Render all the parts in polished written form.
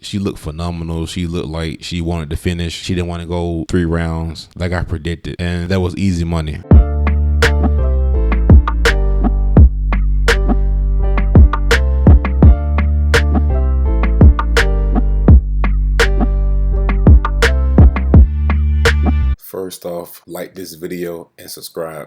She looked phenomenal. She looked like she wanted to finish. She didn't want to go 3 rounds like I predicted. And that was easy money. First off, like this video and subscribe.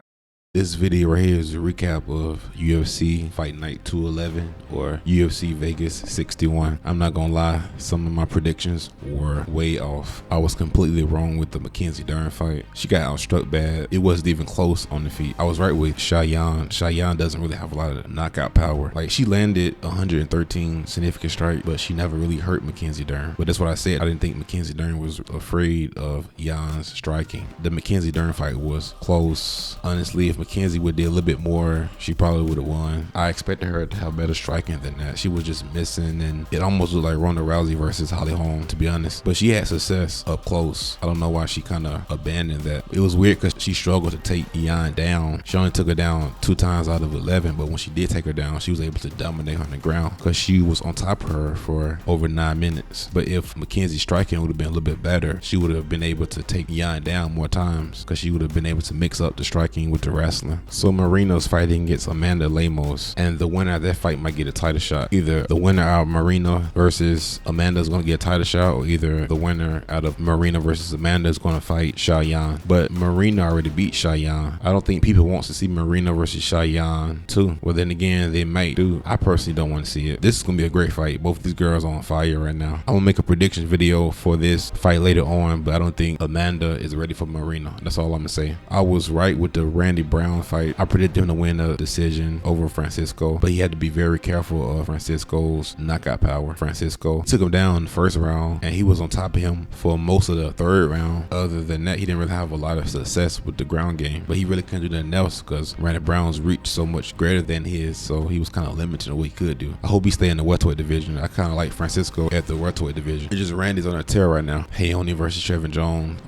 This video right here is a recap of UFC Fight Night 211 or UFC Vegas 61. I'm not gonna lie, some of my predictions were way off. I was completely wrong with the Mackenzie Dern fight. She got outstruck bad. It wasn't even close on the feet. I was right with Xiaonan. Xiaonan doesn't really have a lot of knockout power. Like, she landed 113 significant strikes, but she never really hurt Mackenzie Dern. But that's what I said. I didn't think Mackenzie Dern was afraid of Yan's striking. The Mackenzie Dern fight was close. Honestly, if Mackenzie would did a little bit more, she probably would have won. I expected her to have better striking than that. She was just missing, and it almost looked like Ronda Rousey versus Holly Holm, to be honest. But she had success up close. I don't know why she kind of abandoned that. It was weird because she struggled to take Yan down. She only took her down 2 times out of 11, but when she did take her down, she was able to dominate her on the ground because she was on top of her for over 9 minutes. But if Mackenzie's striking would have been a little bit better, she would have been able to take Yan down more times because she would have been able to mix up the striking with the wrestling. So Marino's fighting against Amanda Lemos, and the winner of that fight might get a title shot. Either the winner out of Marino versus Amanda is going to get a title shot, or either the winner out of Marino versus Amanda is going to fight Xiaonan. But Marino already beat Xiaonan. I don't think people want to see Marino versus Xiaonan too. Well, then again, they might do. I personally don't want to see it. This is going to be a great fight. Both of these girls are on fire right now. I'm going to make a prediction video for this fight later on, but I don't think Amanda is ready for Marino. That's all I'm going to say. I was right with the Randy Brown fight. I predicted him to win a decision over Francisco, but he had to be very careful of Francisco's knockout power. Francisco took him down in the first round, and he was on top of him for most of the third round. Other than that, he didn't really have a lot of success with the ground game, but he really couldn't do nothing else because Randy Brown's reach so much greater than his, so he was kind of limited in what he could do. I hope he stay in the welterweight division. I kind of like Francisco at the welterweight division. It's just Randy's on a tear right now. Raoni versus Trevin Jones.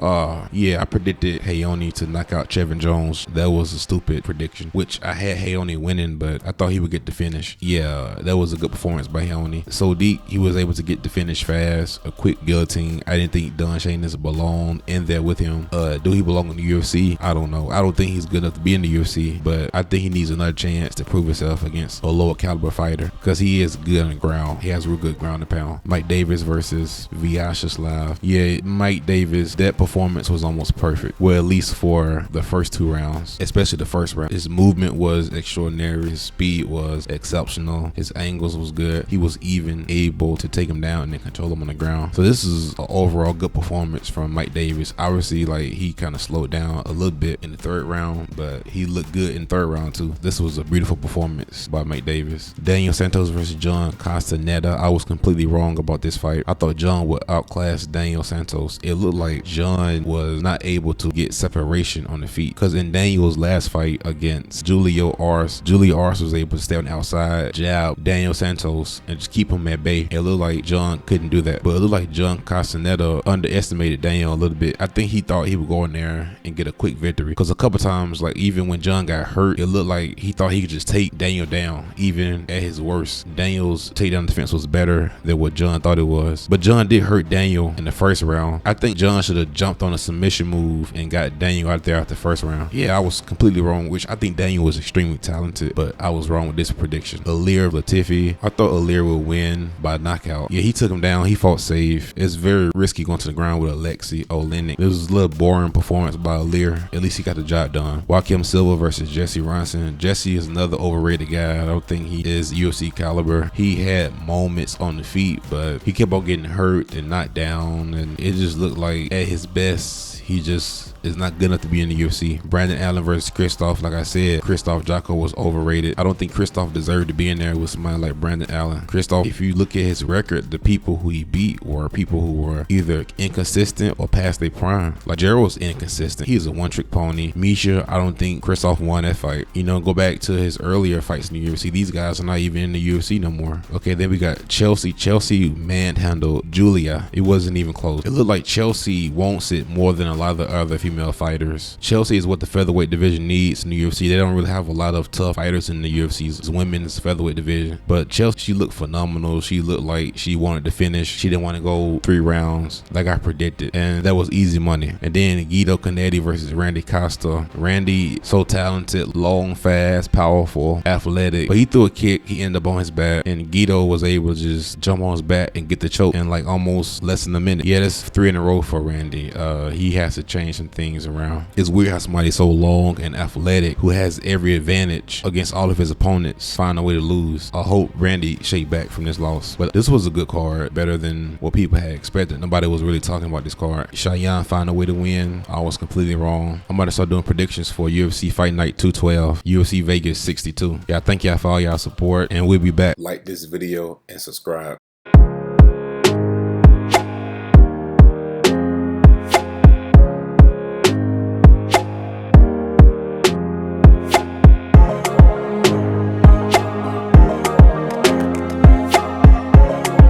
Yeah, I predicted Raoni to knock out Trevin Jones. That was a stupid prediction, which I had Raoni winning, but I thought he would get the finish. Yeah, that was a good performance by Raoni. Sodiq, he was able to get the finish fast, a quick guillotine. I didn't think Shainis belonged in there with him. Do he belong in the UFC? I don't know. I don't think he's good enough to be in the UFC, but I think he needs another chance to prove himself against a lower caliber fighter because he is good on the ground. He has real good ground and pound. Mike Davis versus Viacheslav. Yeah, Mike Davis, that performance was almost perfect. Well, at least for the first 2 rounds, especially the first round. His movement was extraordinary. His speed was exceptional. His angles was good. He was even able to take him down and then control him on the ground. So this is an overall good performance from Mike Davis. Obviously, like, he kind of slowed down a little bit in the 3rd round, but he looked good in the 3rd round too. This was a beautiful performance by Mike Davis. Daniel Santos versus John Castaneda. I was completely wrong about this fight. I thought John would outclass Daniel Santos. It looked like John was not able to get separation on the feet because in Daniel's last fight against Julio Ars was able to stay on the outside, jab Daniel Santos, and just keep him at bay. It looked like John couldn't do that, but it looked like John Castaneda underestimated Daniel a little bit. I think he thought he would go in there and get a quick victory because a couple times, like even when John got hurt, it looked like he thought he could just take Daniel down. Even at his worst, Daniel's takedown defense was better than what John thought it was, but John did hurt Daniel in the 1st round. I think John should have jumped on a submission move and got Daniel out there after the 1st round. Yeah, I was completely wrong, which I think Daniel was extremely talented, but I was wrong with this prediction. Ilir Latifi, I thought Ilir would win by knockout. Yeah, he took him down. He fought safe. It's very risky going to the ground with Alexey, Oleynik. It was a little boring performance by Ilir. At least he got the job done. Joaquim Silva versus Jesse Ronson. Jesse is another overrated guy. I don't think he is UFC caliber. He had moments on the feet, but he kept on getting hurt and knocked down, and it just looked like at his best, he just is not good enough to be in the UFC. Brandon Allen versus Krzysztof. Like I said, Jotko was overrated. I don't think Krzysztof deserved to be in there with somebody like Brandon Allen. Krzysztof, if you look at his record, the people who he beat were people who were either inconsistent or past their prime. Like Gerald's inconsistent. He's a one-trick pony. Misha, I don't think Krzysztof won that fight. You know, go back to his earlier fights in the UFC. These guys are not even in the UFC no more. Okay, then we got Chelsea. Chelsea manhandled Julia. It wasn't even close. It looked like Chelsea won't sit more than a lot of the other female fighters. Chelsea is what the featherweight division needs in the UFC. They don't really have a lot of tough fighters in the UFC's women's featherweight division. But Chelsea, she looked phenomenal. She looked like she wanted to finish. She didn't want to go 3 rounds like I predicted. And that was easy money. And then Guido Canetti versus Randy Costa. Randy, so talented, long, fast, powerful, athletic. But he threw a kick. He ended up on his back. And Guido was able to just jump on his back and get the choke in like almost less than a minute. Yeah, that's 3 in a row for Randy. He has to change some things around. It's weird how somebody so long and athletic who has every advantage against all of his opponents find a way to lose. I hope Randy shake back from this loss. But this was a good card, better than what people had expected. Nobody was really talking about this card. Xiaonan find a way to win. I was completely wrong. I'm about to start doing predictions for UFC Fight Night 212, UFC Vegas 62. Yeah, thank y'all for all y'all support, and we'll be back. Like this video and subscribe.